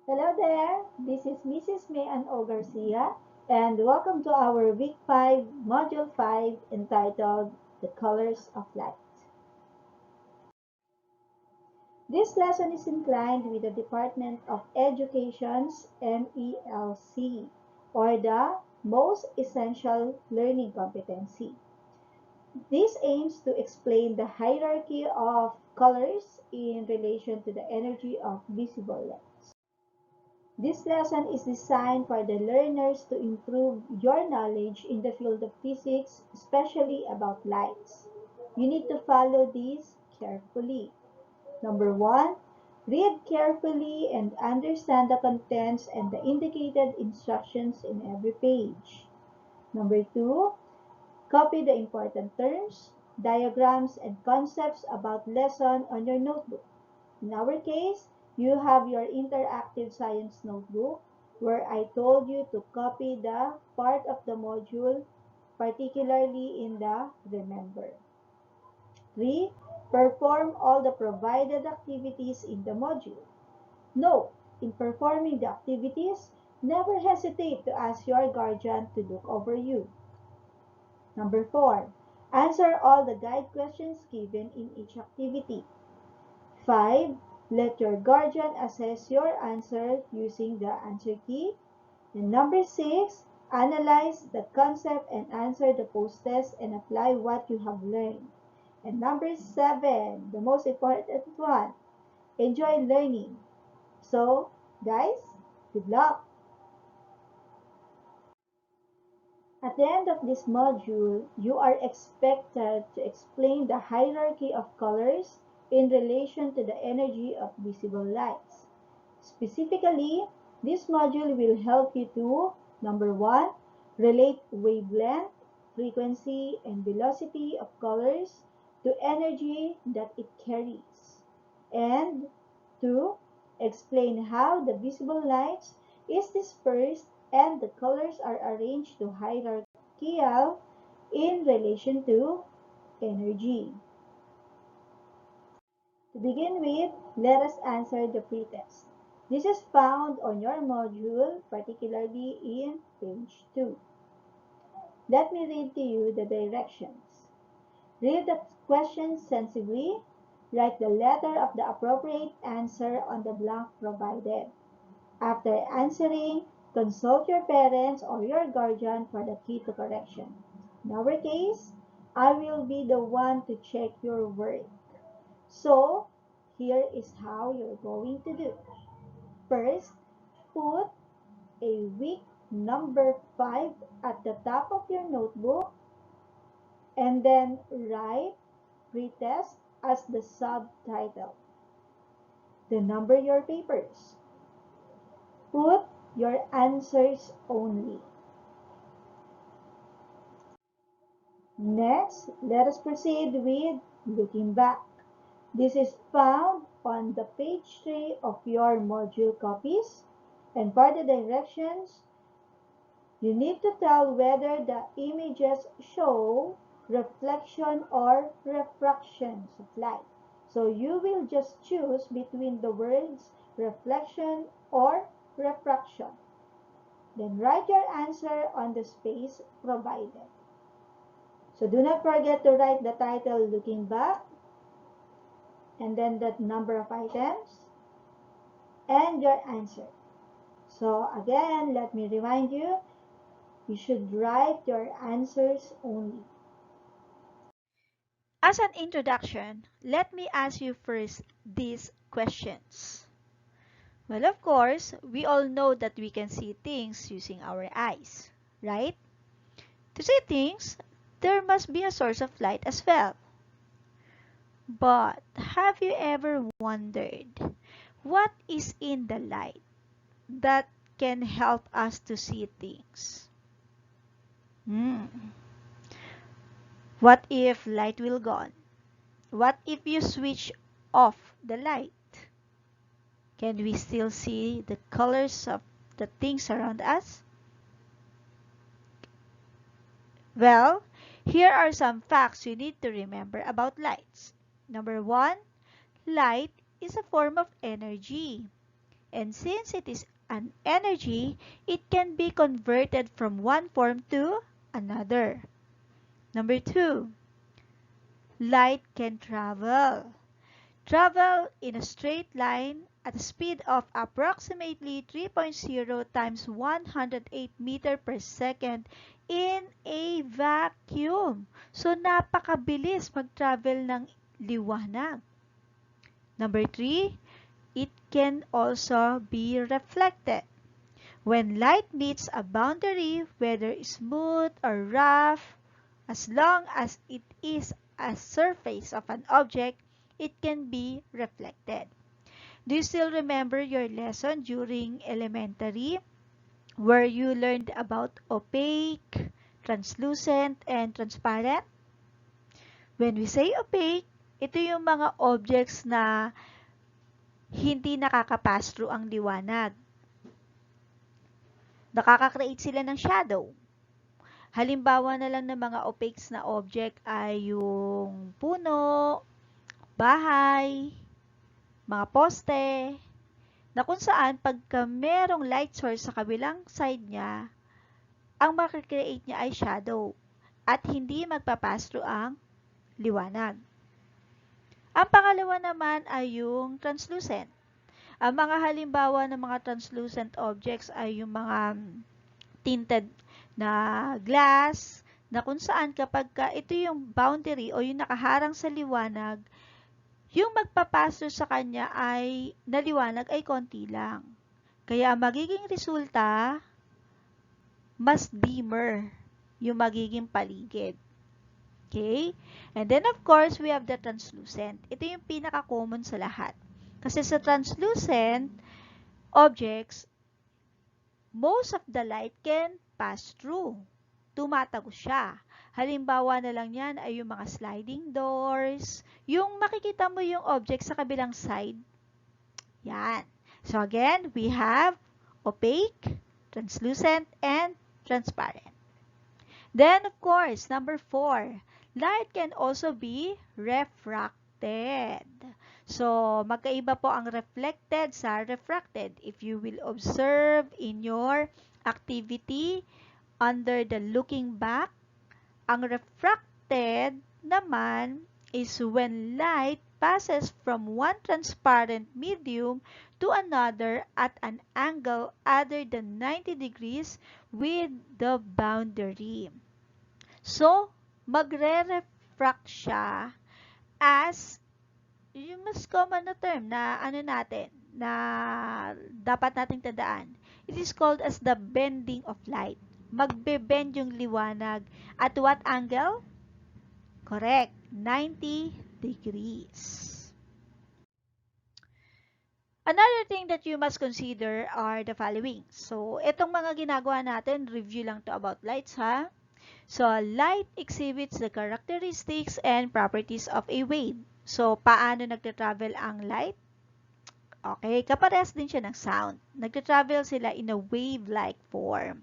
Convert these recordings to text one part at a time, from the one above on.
Hello there, this is Mrs. May Ann O. Garcia, and welcome to our Week 5, Module 5, entitled The Colors of Light. This lesson is inclined with the Department of Education's MELC, or the Most Essential Learning Competency. This aims to explain the hierarchy of colors in relation to the energy of visible light. This lesson is designed for the learners to improve your knowledge in the field of physics, especially about lights. You need to follow these carefully. Number 1, read carefully and understand the contents and the indicated instructions in every page. Number 2, copy the important terms, diagrams, and concepts about lesson on your notebook. In our case, you have your interactive science notebook where I told you to copy the part of the module, particularly in the remember. 3. Perform all the provided activities in the module. Note, in performing the activities, never hesitate to ask your guardian to look over you. Number 4. Answer all the guide questions given in each activity. 5. Let your guardian assess your answer using the answer key. And number 6. Analyze the concept and answer the post-test and apply what you have learned. And number 7, the most important one, enjoy learning. So, guys, good luck! At the end of this module, you are expected to explain the hierarchy of colors in relation to the energy of visible lights. Specifically, this module will help you to, number 1, relate wavelength, frequency, and velocity of colors to energy that it carries. And 2, explain how the visible light is dispersed and the colors are arranged to hierarchical in relation to energy. To begin with, let us answer the pretest. This is found on your module, particularly in page 2. Let me read to you the directions. Read the question sensibly. Write the letter of the appropriate answer on the blank provided. After answering, consult your parents or your guardian for the key to correction. In our case, I will be the one to check your work. So, here is how you're going to do. First, put a week number 5 at the top of your notebook and then write pretest as the subtitle. Then number your papers. Put your answers only. Next, let us proceed with looking back. This is found on the page 3 of your module copies. And for the directions, you need to tell whether the images show reflection or refractions of light. So you will just choose between the words reflection or refraction. Then write your answer on the space provided. So do not forget to write the title looking back, and then the number of items, and your answer. So again, let me remind you, you should write your answers only. As an introduction, let me ask you first these questions. Well, of course, we all know that we can see things using our eyes, right? To see things, there must be a source of light as well. But have you ever wondered what is in the light that can help us to see things? What if light will gone? What if you switch off the light? Can we still see the colors of the things around us? Well, here are some facts you need to remember about lights. Number 1, light is a form of energy. And since it is an energy, it can be converted from one form to another. Number 2, light can travel in a straight line at a speed of approximately 3.0 times 108 meter per second in a vacuum. So, napakabilis mag-travel ng liwanag. Number 3, it can also be reflected. When light meets a boundary, whether smooth or rough, as long as it is a surface of an object, it can be reflected. Do you still remember your lesson during elementary where you learned about opaque, translucent, and transparent? When we say opaque, ito yung mga objects na hindi nakakapass through ang liwanag. Nakaka-create sila ng shadow. Halimbawa na lang ng mga opaques na object ay yung puno, bahay, mga poste, na kung saan pagka merong light source sa kabilang side niya, ang makikreate niya ay shadow at hindi magpapass through ang liwanag. Ang pangalawa naman ay yung translucent. Ang mga halimbawa ng mga translucent objects ay yung mga tinted na glass, na kung saan kapag ito yung boundary o yung nakaharang sa liwanag, yung magpapaso sa kanya ay naliwanag ay konti lang. Kaya magiging resulta, mas dimmer yung magiging paligid. Okay? And then of course, we have the translucent. Ito yung pinaka-common sa lahat. Kasi sa translucent objects, most of the light can pass through. Tumatagos siya. Halimbawa na lang yan ay yung mga sliding doors, yung makikita mo yung object sa kabilang side. Yan. So again, we have opaque, translucent, and transparent. Then of course, number 4, light can also be refracted. So, magkaiba po ang reflected sa refracted. If you will observe in your activity under the looking back, ang refracted naman is when light passes from one transparent medium to another at an angle other than 90 degrees with the boundary. So, magre-refract siya as yung mas common na term na na dapat nating tandaan. It is called as the bending of light. Magbe-bend yung liwanag at what angle? Correct, 90 degrees. Another thing that you must consider are the following. So, itong mga ginagawa natin, review lang to about lights, ha? So, light exhibits the characteristics and properties of a wave. So, paano nagta-travel ang light? Okay, kaparehas din siya ng sound. Nagta-travel sila in a wave-like form.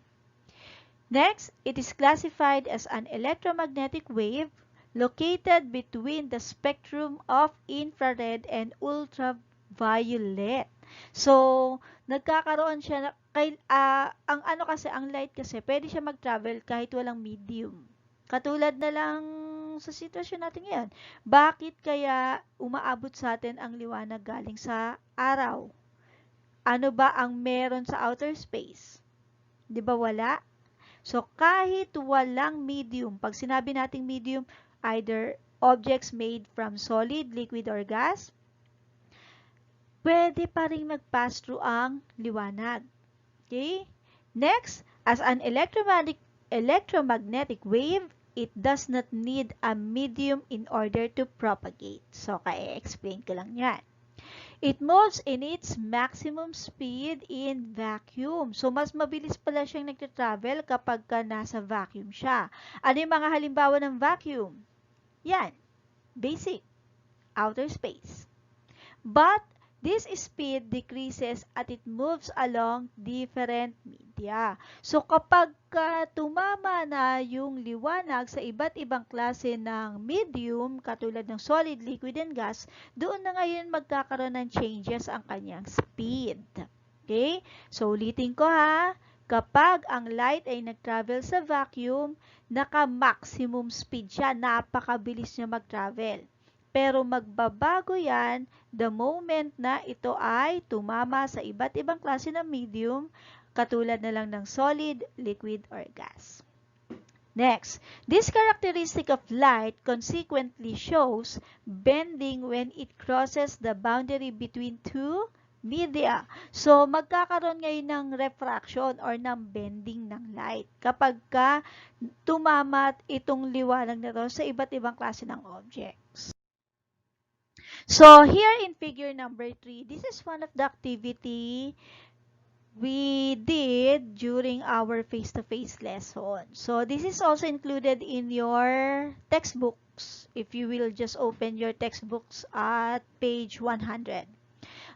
Next, it is classified as an electromagnetic wave located between the spectrum of infrared and ultraviolet. So, nagkakaroon siya ang ang light kasi pwede siya mag-travel kahit walang medium. Katulad na lang sa sitwasyon natin ngayon. Bakit kaya umaabot sa atin ang liwanag galing sa araw? Ano ba ang meron sa outer space? 'Di ba wala? So, kahit walang medium, pag sinabi nating medium, either objects made from solid, liquid, or gas, pwede pa rin mag-pass through ang liwanag. Okay? Next, as an electromagnetic wave, it does not need a medium in order to propagate. So, kaya-explain ko lang yan. It moves in its maximum speed in vacuum. So, mas mabilis pala siyang nagtatravel kapag nasa vacuum siya. Ano yung mga halimbawa ng vacuum? Yan. Basic. Outer space. But, this speed decreases as it moves along different medium. media. So kapag tumama na yung liwanag sa iba't ibang klase ng medium, katulad ng solid, liquid, and gas, doon na ngayon magkakaroon ng changes ang kanyang speed. Okay? So ulitin ko ha, kapag ang light ay nag-travel sa vacuum, naka-maximum speed siya, napakabilis niya mag-travel. Pero magbabago yan the moment na ito ay tumama sa iba't ibang klase ng medium, katulad na lang ng solid, liquid, or gas. Next, this characteristic of light consequently shows bending when it crosses the boundary between two media. So, magkakaroon ngayon ng refraction or ng bending ng light kapag tumamat itong liwanag na to sa iba't ibang klase ng objects. So, here in figure number 3, this is one of the activity we did during our face-to-face lesson. So, this is also included in your textbooks if you will just open your textbooks at page 100.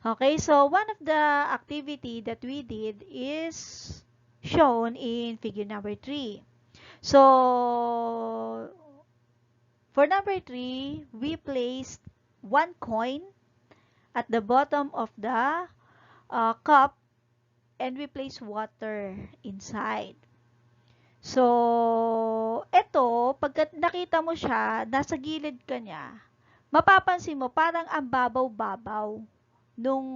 Okay, so one of the activity that we did is shown in figure number 3. So, for number 3, we placed one coin at the bottom of the cup and we place water inside. So, ito, pagka nakita mo siya, nasa gilid ka niya, mapapansin mo parang ang babaw-babaw nung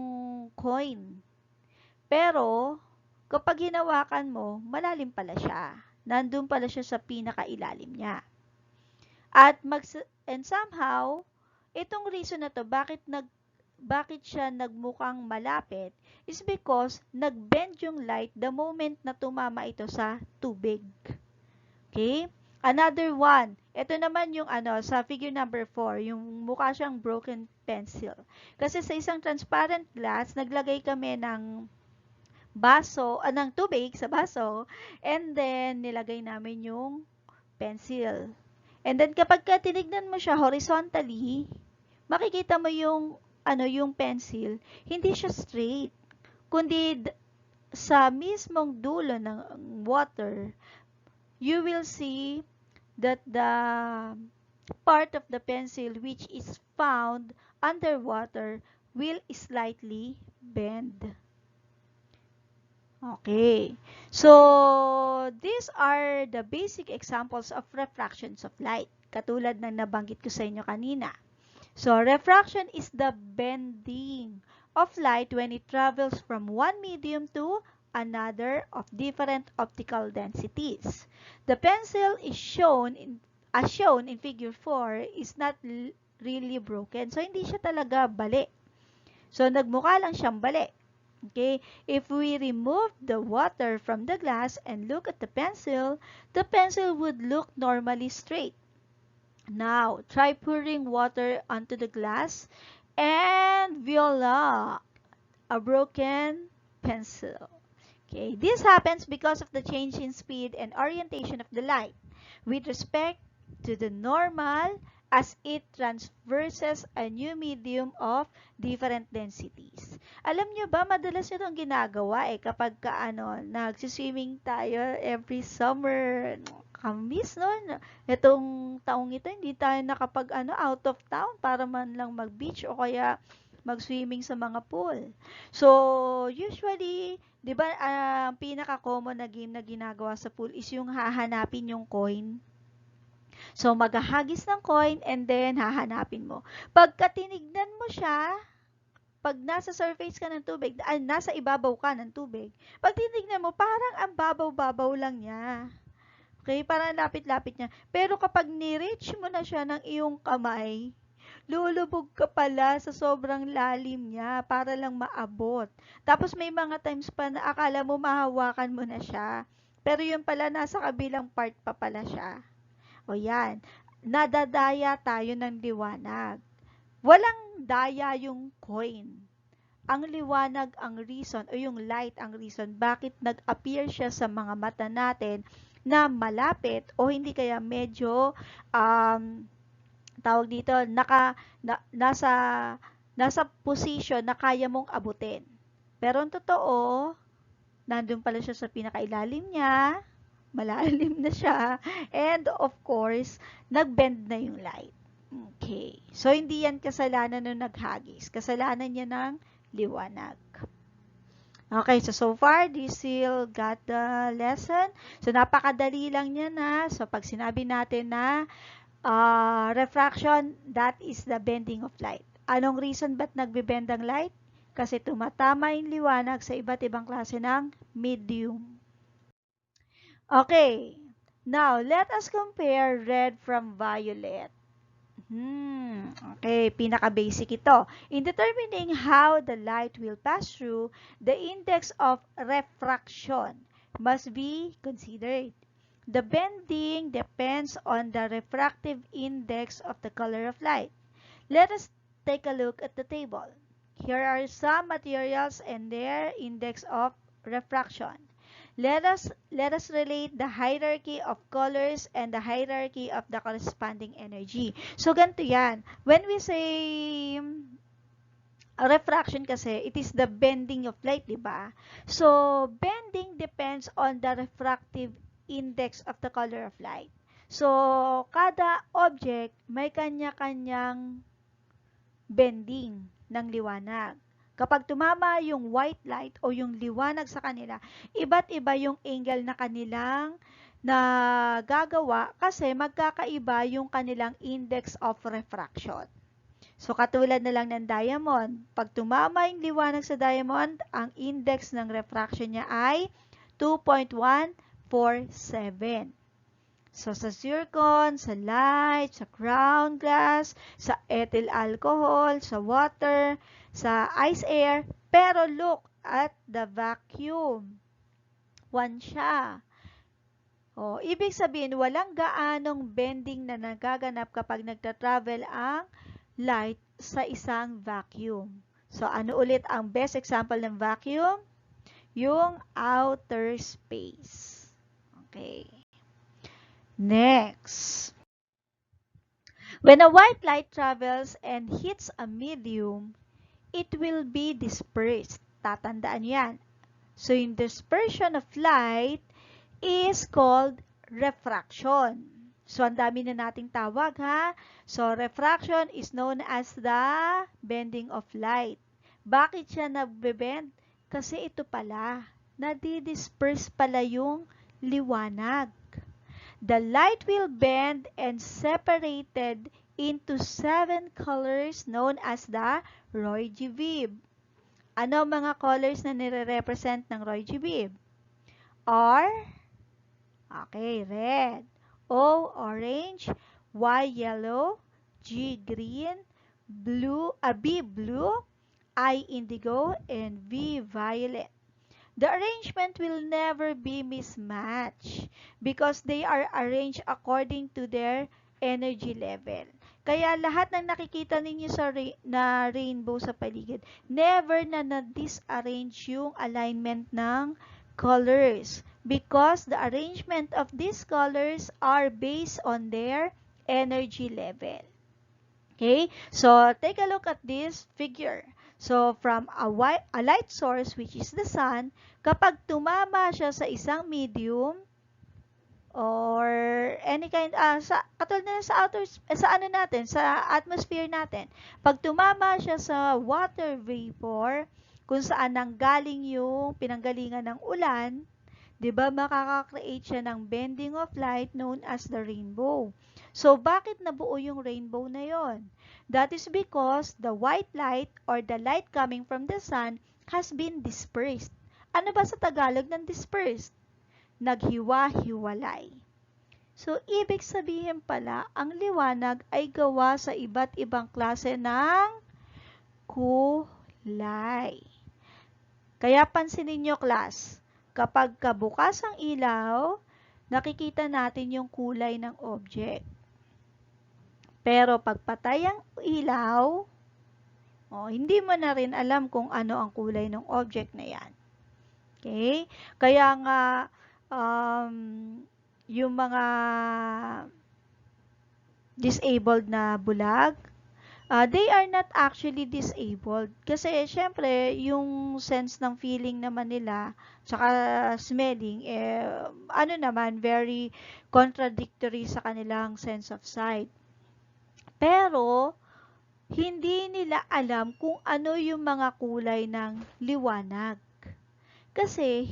coin. Pero, kapag hinawakan mo, malalim pala siya. Nandun pala siya sa pinakailalim niya. And somehow, itong reason na to, bakit siya nagmukhang malapit is because nag-bend yung light the moment na tumama ito sa tubig. Okay? Another one. Ito naman yung sa figure number 4, yung mukha siyang broken pencil. Kasi sa isang transparent glass, naglagay kami ng ng tubig sa baso, and then nilagay namin yung pencil. And then kapag tinignan mo siya horizontally, makikita mo yung pencil, hindi siya straight, kundi sa mismong dulo ng water, you will see that the part of the pencil which is found underwater will slightly bend. Okay. So, these are the basic examples of refractions of light, katulad ng nabanggit ko sa inyo kanina. So, refraction is the bending of light when it travels from one medium to another of different optical densities. The pencil is as shown in figure 4 is not really broken. So, hindi siya talaga bali. So, nagmukha lang siyang bali. Okay, if we remove the water from the glass and look at the pencil would look normally straight. Now, try pouring water onto the glass and voila, a broken pencil. Okay, this happens because of the change in speed and orientation of the light with respect to the normal as it traverses a new medium of different densities. Alam nyo ba, madalas nyo itong ginagawa kapag nagsiswimming tayo every summer. Kamis nun. Itong taong ito, hindi tayo nakapag out of town para man lang mag-beach o kaya mag-swimming sa mga pool. So, usually, di ba, ang pinaka-common na game na ginagawa sa pool is yung hahanapin yung coin. So, maghahagis ng coin and then hahanapin mo. Pagka tinignan mo siya, pag nasa surface ka ng tubig, nasa ibabaw ka ng tubig, pag tinignan mo, parang ang babaw-babaw lang niya. Okay? Parang lapit-lapit niya. Pero kapag ni-reach mo na siya ng iyong kamay, lulubog ka pala sa sobrang lalim niya para lang maabot. Tapos may mga times pa na akala mo mahawakan mo na siya. Pero yun pala, nasa kabilang part pa pala siya. O yan, nadadaya tayo ng liwanag. Walang daya yung coin. Ang liwanag ang reason o yung light ang reason bakit nag-appear siya sa mga mata natin na malapit o hindi kaya medyo tawag dito nasa position na kaya mong abutin. Pero ang totoo, nandun pala siya sa pinakailalim niya, malalim na siya, and of course, nag-bend na yung light. Okay. So, hindi yan kasalanan ng naghagis. Kasalanan niya ng liwanag. Okay, so far, do you still got the lesson? So, napakadali lang niya na. So, pag sinabi natin na refraction, that is the bending of light. Anong reason ba't nagbe-bend ang light? Kasi tumatama yung liwanag sa iba't ibang klase ng medium. Okay, now let us compare red from violet. Okay, pinaka-basic ito. In determining how the light will pass through, the index of refraction must be considered. The bending depends on the refractive index of the color of light. Let us take a look at the table. Here are some materials and their index of refraction. Let us relate the hierarchy of colors and the hierarchy of the corresponding energy. So, ganito yan. When we say refraction kasi, it is the bending of light, di ba? So, bending depends on the refractive index of the color of light. So, kada object may kanya-kanyang bending ng liwanag. Kapag tumama yung white light o yung liwanag sa kanila, iba't iba yung angle na kanilang nagagawa kasi magkakaiba yung kanilang index of refraction. So, katulad na lang ng diamond. Pag tumama yung liwanag sa diamond, ang index ng refraction niya ay 2.147. So, sa zircon, sa light, sa ground glass, sa ethyl alcohol, sa water, sa ice air. Pero look at the vacuum. 1 siya. O, ibig sabihin, walang gaanong bending na nagaganap kapag nagta-travel ang light sa isang vacuum. So, ano ulit ang best example ng vacuum? Yung outer space. Okay. Next. When a white light travels and hits a medium, it will be dispersed. Tatandaan yan. So, yung dispersion of light is called refraction. So, ang dami na nating tawag, ha? So, refraction is known as the bending of light. Bakit siya nagbe-bend? Kasi ito pala, nadi-disperse pala yung liwanag. The light will bend and separated into 7 colors known as the Roy-G Vib. Ano mga colors na nire-represent ng Roy-G Vib? R, okay, red. O, orange. Y, yellow. G, green. B, blue. I, indigo. And V, violet. The arrangement will never be mismatched because they are arranged according to their energy level. Kaya lahat ng nakikita ninyo sa na rainbow sa paligid, never na disarrange yung alignment ng colors because the arrangement of these colors are based on their energy level. Okay? So, take a look at this figure. So, from a light source, which is the sun, kapag tumama siya sa isang medium, or any kind, katulad na sa sa atmosphere natin, pag tumama siya sa water vapor, kung saan nanggaling yung pinanggalingan ng ulan, 'di ba, makaka-create siya ng bending of light known as the rainbow. So, bakit nabuo yung rainbow na yon? That is because the white light or the light coming from the sun has been dispersed. Ano ba sa Tagalog ng dispersed? Naghiwa-hiwalay. So, ibig sabihin pala, ang liwanag ay gawa sa iba't ibang klase ng kulay. Kaya pansinin nyo, class, kapag kabukas ang ilaw, nakikita natin yung kulay ng object. Pero pag patay ang ilaw, hindi mo na rin alam kung ano ang kulay ng object na yan. Okay? Kaya nga, yung mga disabled na bulag, They are not actually disabled. Kasi, syempre, yung sense ng feeling naman nila, tsaka smelling, ano naman, very contradictory sa kanilang sense of sight. Pero, hindi nila alam kung ano yung mga kulay ng liwanag. Kasi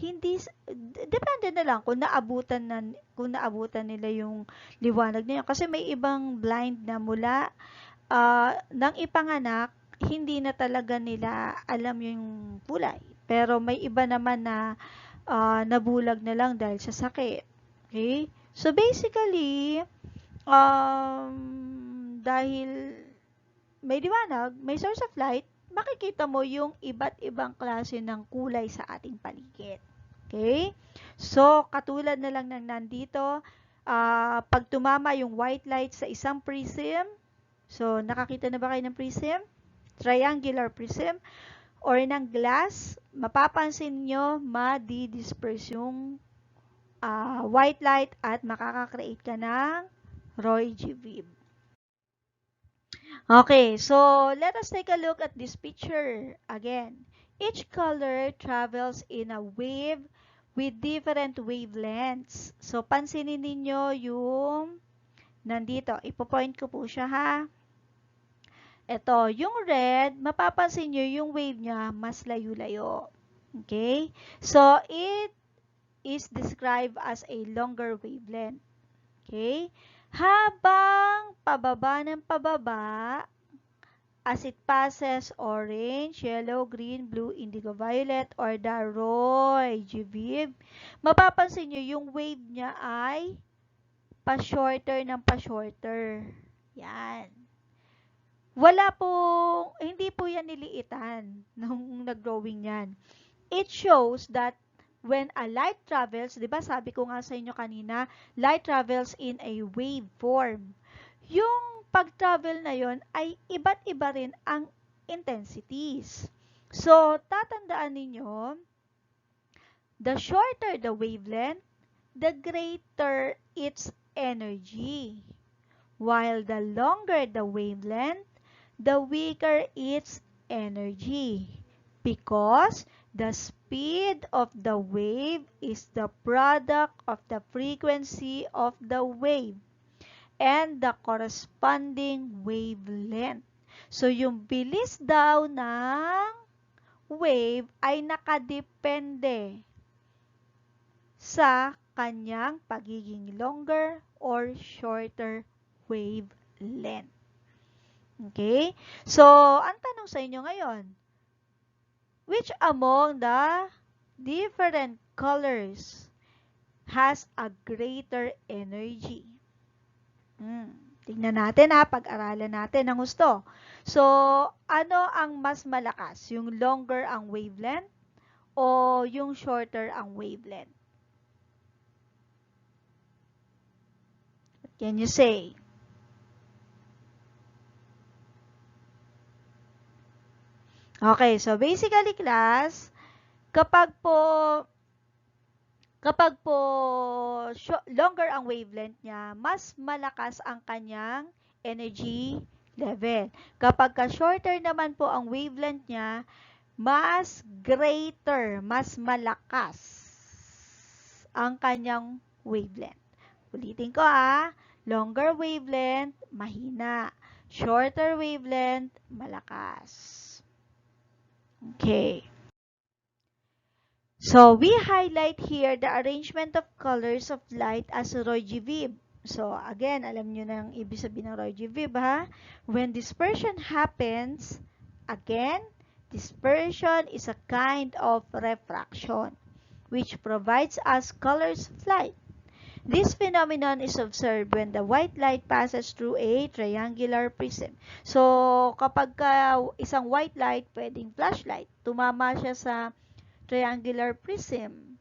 depende na lang kung naabutan nila yung liwanag na yun. Kasi may ibang blind na mula nang ipanganak, hindi na talaga nila alam yung kulay. Pero may iba naman na nabulag na lang dahil sa sakit. Okay? So basically, dahil may liwanag, may source of light, makikita mo yung iba't ibang klase ng kulay sa ating paligid. Okay? So, katulad na lang ng nandito, pag tumama yung white light sa isang prism, so, nakakita na ba kayo ng prism? Triangular prism or ng glass, mapapansin nyo, madi-disperse yung white light at makaka-create ka ng Roy G. Biv. Okay, so let us take a look at this picture again. Each color travels in a wave with different wavelengths. So, pansinin ninyo yung nandito. Ipo-point ko po siya ha. Ito, yung red, mapapansin nyo yung wave niya mas layo-layo. Okay? So, it is described as a longer wavelength. Okay? Habang pababa ng pababa, as it passes orange, yellow, green, blue, indigo, violet, or the Roy G. Biv, mapapansin nyo yung wave niya ay pa-shorter ng pa-shorter. Yan. Hindi po yan niliitan nung nag-growing yan. It shows that when a light travels, di ba sabi ko nga sa inyo kanina, light travels in a wave form. Yung pag-travel na yon ay iba't iba rin ang intensities. So, tatandaan ninyo, the shorter the wavelength, the greater its energy. While the longer the wavelength, the weaker its energy. Because the speed of the wave is the product of the frequency of the wave and the corresponding wavelength. So, yung bilis daw ng wave ay nakadepende sa kanyang pagiging longer or shorter wavelength. Okay? So, ang tanong sa inyo ngayon, which among the different colors has a greater energy? Tingnan natin ha, pag-aralan natin ng gusto. So, ano ang mas malakas? Yung longer ang wavelength o yung shorter ang wavelength? What can you say? Okay, so basically class, kapag po longer ang wavelength niya, mas malakas ang kanyang energy level. Kapag shorter naman po ang wavelength niya, mas greater, mas malakas ang kanyang wavelength. Ulitin ko longer wavelength, mahina. Shorter wavelength, malakas. Okay. So, we highlight here the arrangement of colors of light as Roy G. Biv. So, again, alam nyo na ang ibig sabihin ng Roy G. Biv, ha? When dispersion happens, again, dispersion is a kind of refraction, which provides us colors of light. This phenomenon is observed when the white light passes through a triangular prism. So, kapag isang white light, pwedeng flashlight, tumama siya sa triangular prism,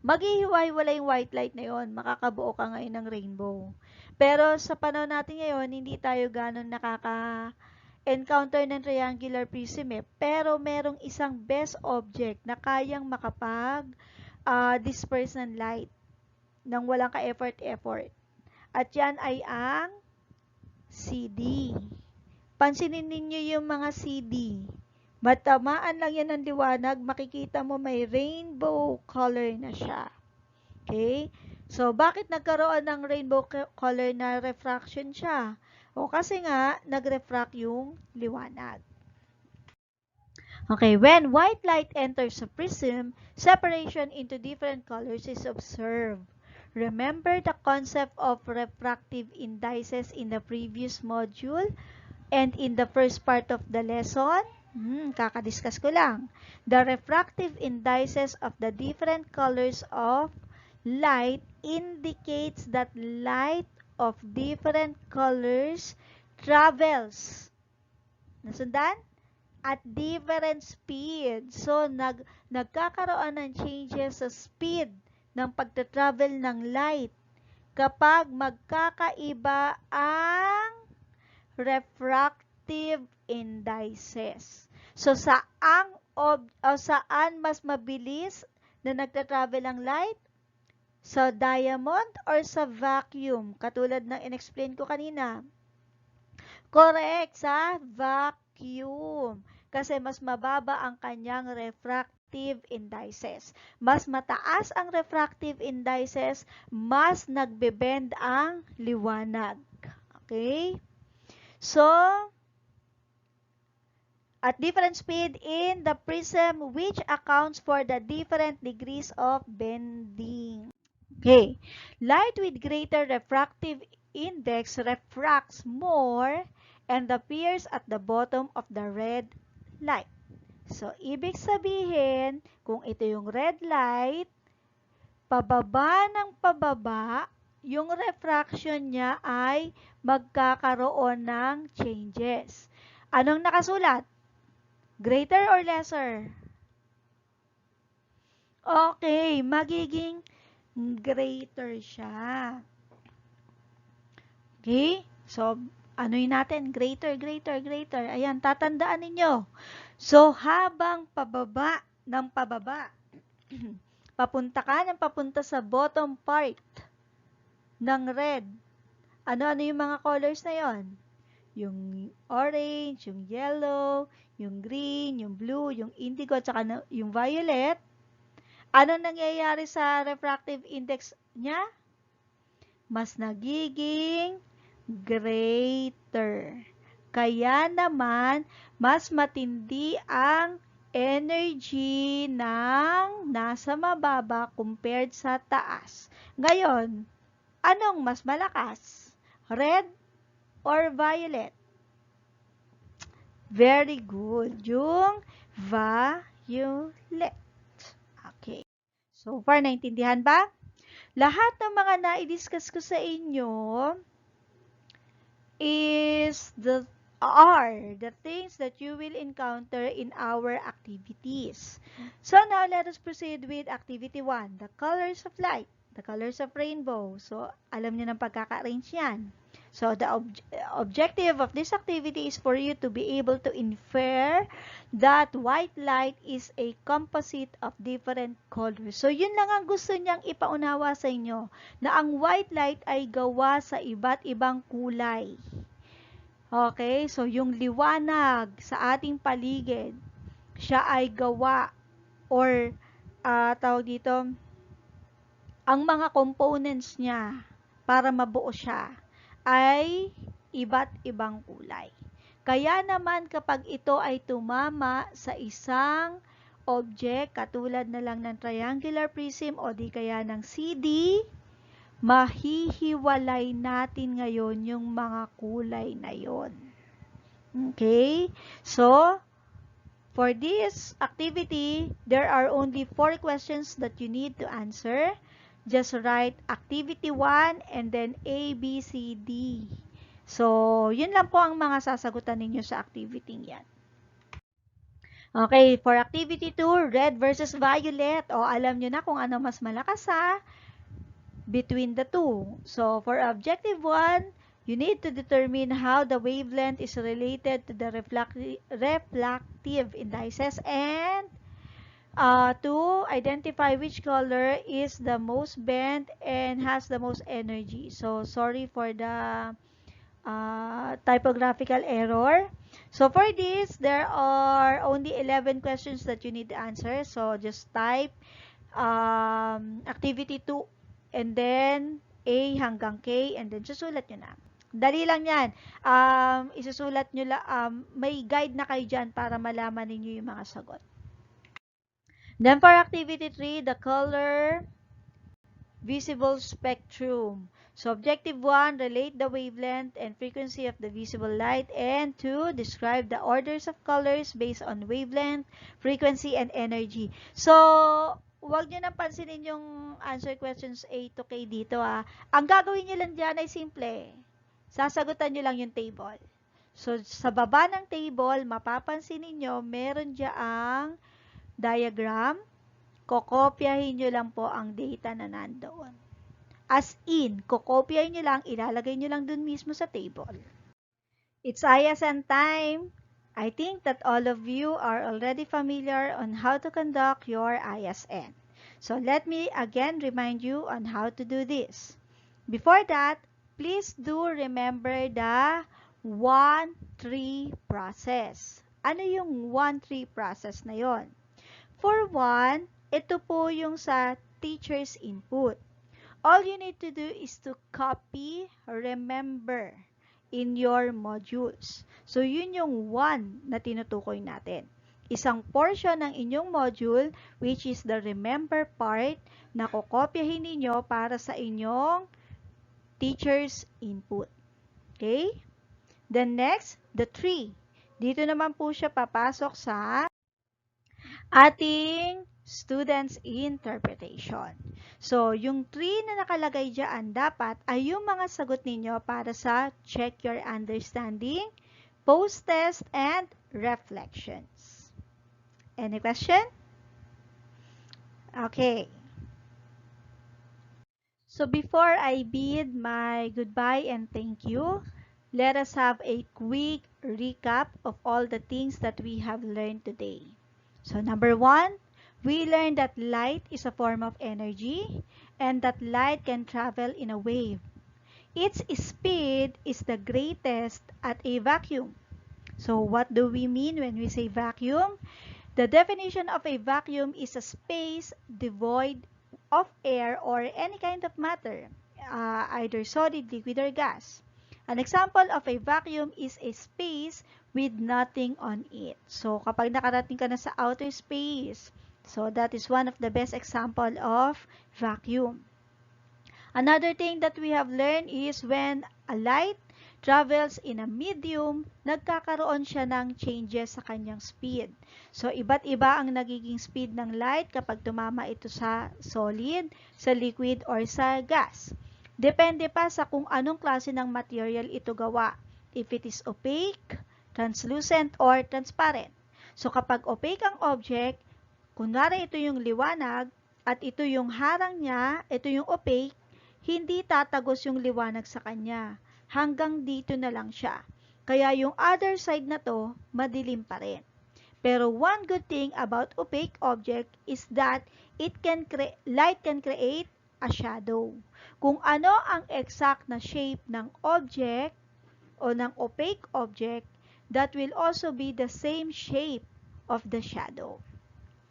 maghihiwa-hiwala yung white light na yon, makakabuo ka ngayon ng rainbow. Pero sa panahon natin ngayon, hindi tayo ganon nakaka-encounter ng triangular prism Pero merong isang best object na kayang makapag-disperse ng light nang walang ka-effort. At yan ay ang CD. Pansinin ninyo yung mga CD. Matamaan lang yan ng liwanag, makikita mo may rainbow color na siya. Okay? So, bakit nagkaroon ng rainbow color na refraction siya? O kasi nga, nag-refract yung liwanag. Okay, when white light enters a prism, separation into different colors is observed. Remember the concept of refractive indices in the previous module and in the first part of the lesson? Kakadiscuss ko lang. The refractive indices of the different colors of light indicates that light of different colors travels. Nasundan? At different speed. So, nagkakaroon ng changes sa speed ng pagta-travel ng light kapag magkakaiba ang refractive indices. So, saan mas mabilis na nagta-travel ang light? Sa diamond or sa vacuum? Katulad ng in-explain ko kanina. Correct, sa vacuum. Kasi mas mababa ang kanyang refractive indices. Mas mataas ang refractive indices, mas nagbe-bend ang liwanag. Okay? So, at different speed in the prism which accounts for the different degrees of bending. Okay. Light with greater refractive index refracts more and appears at the bottom of the red light. So, ibig sabihin, kung ito yung red light, pababa ng pababa, yung refraction niya ay magkakaroon ng changes. Anong nakasulat? Greater or lesser? Okay, magiging greater siya. Okay? So, ano'y natin? Greater, greater, greater. Ayan, tatandaan ninyo. So, habang pababa ng pababa, papunta ka ng papunta sa bottom part ng red. Ano-ano yung mga colors na yon? Yung orange, yung yellow, yung green, yung blue, yung indigo, at saka yung violet. Ano nangyayari sa refractive index niya? Mas nagiging greater. Kaya naman, mas matindi ang energy ng nasa mababa compared sa taas. Ngayon, anong mas malakas? Red or violet? Very good. Yung violet. Okay. So far, naintindihan ba? Lahat ng mga na-discuss ko sa inyo are the things that you will encounter in our activities. So now, let us proceed with activity 1, the colors of light, the colors of rainbow. So, alam niyo ng pagkaka-arrange yan. So, the objective of this activity is for you to be able to infer that white light is a composite of different colors. So, yun lang ang gusto niyang ipaunawa sa inyo, na ang white light ay gawa sa iba't ibang kulay. Okay? So, yung liwanag sa ating paligid, siya ay gawa or tawag dito, ang mga components niya para mabuo siya ay iba't ibang kulay. Kaya naman kapag ito ay tumama sa isang object, katulad na lang ng triangular prism o di kaya ng CD, mahihiwalay natin ngayon yung mga kulay na yon. Okay? So, for this activity, there are only 4 questions that you need to answer. Just write activity 1 and then A, B, C, D. So, yun lang po ang mga sasagutan ninyo sa activity yan. Okay, for activity 2, red versus violet. O, alam nyo na kung ano mas malakas ha, between the two. So, for objective 1, you need to determine how the wavelength is related to the refractive indices and to identify which color is the most bent and has the most energy. So, sorry for the typographical error. So for this, there are only 11 questions that you need to answer. So just type activity 2 and then A hanggang K and then susulat nyo na. Dali lang yan. Isusulat nyo lang, may guide na kayo dyan para malaman ninyo yung mga sagot. Then for activity 3, the color visible spectrum. So objective 1, relate the wavelength and frequency of the visible light, and 2, describe the orders of colors based on wavelength, frequency, and energy. So, huwag nyo nang pansinin yung answer questions A to K dito Ang gagawin nyo lang dyan ay simple. Sasagutan nyo lang yung table. So, sa baba ng table, mapapansin ninyo, meron dyan diagram. Kokopyahin nyo lang po ang data na nandoon. As in, kokopyahin nyo lang, ilalagay nyo lang dun mismo sa table. It's ISN time. I think that all of you are already familiar on how to conduct your ISN. So let me again remind you on how to do this. Before that, please do remember the 1-3 process. Ano yung 1-3 process na yon? For 1, ito po yung sa teacher's input. All you need to do is to copy, remember in your modules. So, yun yung 1 na tinutukoy natin. Isang portion ng inyong module, which is the remember part, na kokopyahin ninyo para sa inyong teacher's input. Okay? Then next, the 3. Dito naman po siya papasok sa ating students' interpretation. So, yung 3 na nakalagay dyan, dapat ay yung mga sagot ninyo para sa check your understanding, post-test, and reflections. Any question? Okay. So, before I bid my goodbye and thank you, let us have a quick recap of all the things that we have learned today. So, number 1, we learned that light is a form of energy and that light can travel in a wave. Its speed is the greatest at a vacuum. So what do we mean when we say vacuum? The definition of a vacuum is a space devoid of air or any kind of matter, either solid, liquid, or gas. An example of a vacuum is a space with nothing on it. So kapag nakarating ka na sa outer space, so that is one of the best example of vacuum. Another thing that we have learned is when a light travels in a medium, nagkakaroon siya ng changes sa kanyang speed. So, iba't iba ang nagiging speed ng light kapag tumama ito sa solid, sa liquid, or sa gas. Depende pa sa kung anong klase ng material ito gawa. If it is opaque, translucent, or transparent. So, kapag opaque ang object, kunwari ito yung liwanag at ito yung harang niya, ito yung opaque, hindi tatagos yung liwanag sa kanya. Hanggang dito na lang siya. Kaya yung other side na to, madilim pa rin. Pero one good thing about opaque object is that light can create a shadow. Kung ano ang exact na shape ng object o ng opaque object, that will also be the same shape of the shadow.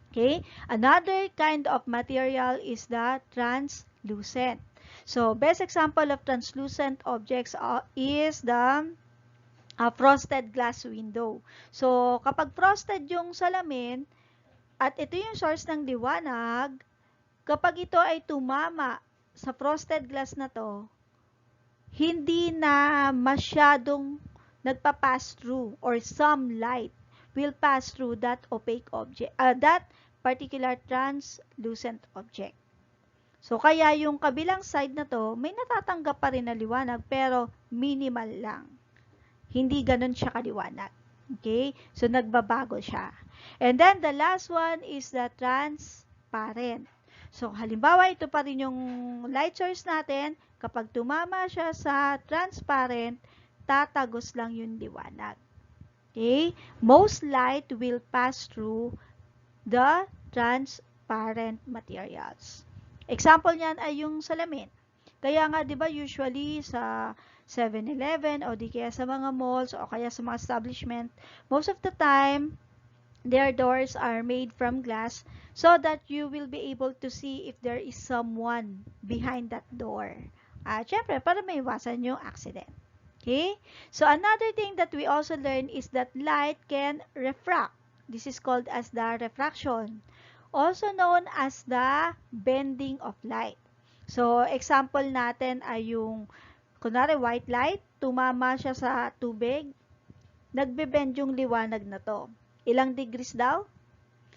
Okay? Another kind of material is the translucent. So, best example of translucent objects is the frosted glass window. So, kapag frosted yung salamin, at ito yung source ng liwanag, kapag ito ay tumama sa frosted glass na to, hindi na masyadong nagpa-pass through or some light will pass through that opaque object, that particular translucent object. So, kaya yung kabilang side na to, may natatanggap pa rin na liwanag, pero minimal lang. Hindi ganun siya kaliwanag. Okay? So, nagbabago siya. And then, the last one is the transparent. So, halimbawa, ito pa rin yung light source natin. Kapag tumama siya sa transparent, tatagos lang yung liwanag. Okay? Most light will pass through the transparent materials. Example niyan ay yung salamin. Kaya nga 'di ba usually sa 7-Eleven o di kaya sa mga malls o kaya sa mga establishment, most of the time, their doors are made from glass so that you will be able to see if there is someone behind that door. Syempre, para maiwasan yung accident. Okay? So, another thing that we also learn is that light can refract. This is called as the refraction, also known as the bending of light. So, example natin ay yung, kunwari, white light, tumama siya sa tubig, nagbe-bend yung liwanag na to. Ilang degrees daw?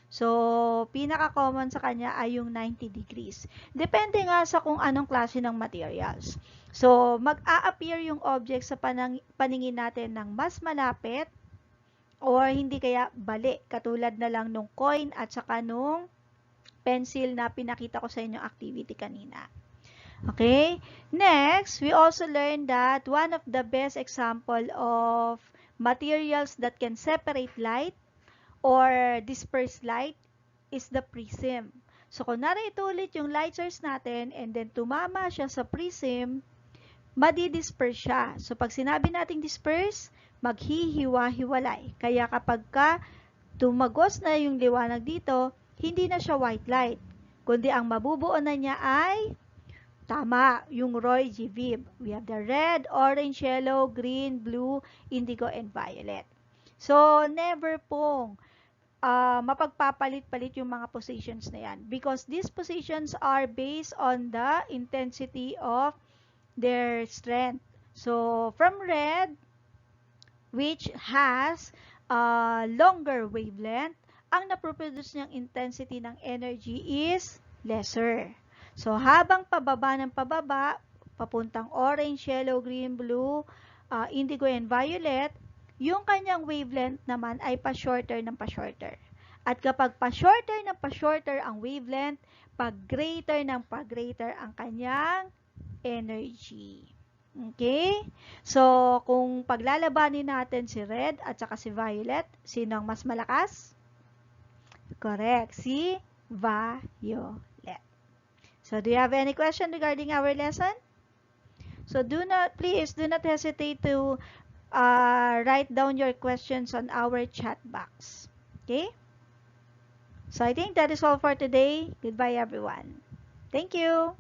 So, pinaka-common sa kanya ay yung 90 degrees. Depende nga sa kung anong klase ng materials. So, mag-a-appear yung object sa paningin natin ng mas malapit or hindi kaya bali. Katulad na lang nung coin at saka nung pencil na pinakita ko sa inyong activity kanina. Okay? Next, we also learned that one of the best example of materials that can separate light or disperse light is the prism. So, kunwari ito ulit yung light source natin and then tumama siya sa prism, madi-disperse siya. So, pag sinabi nating disperse, maghihiwa-hiwalay. Kaya kapag ka tumagos na yung liwanag dito, hindi na siya white light. Kundi ang mabubuo na niya ay tama, yung Roy G. Vib. We have the red, orange, yellow, green, blue, indigo, and violet. So, never pong mapagpapalit-palit yung mga positions na yan. Because these positions are based on the intensity of their strength. So, from red, which has a longer wavelength, ang naproproduce niyang intensity ng energy is lesser. So, habang pababa ng pababa, papuntang orange, yellow, green, blue, indigo, and violet, yung kanyang wavelength naman ay pa-shorter ng pa-shorter. At kapag pa-shorter ng pa-shorter ang wavelength, pag-greater ng pag-greater ang kanyang energy. Okay? So, kung paglalabanin natin si red at saka si violet, sino ang mas malakas? Correct, si violet. So, do you have any question regarding our lesson? So, please do not hesitate to write down your questions on our chat box. Okay? So, I think that is all for today. Goodbye, everyone. Thank you.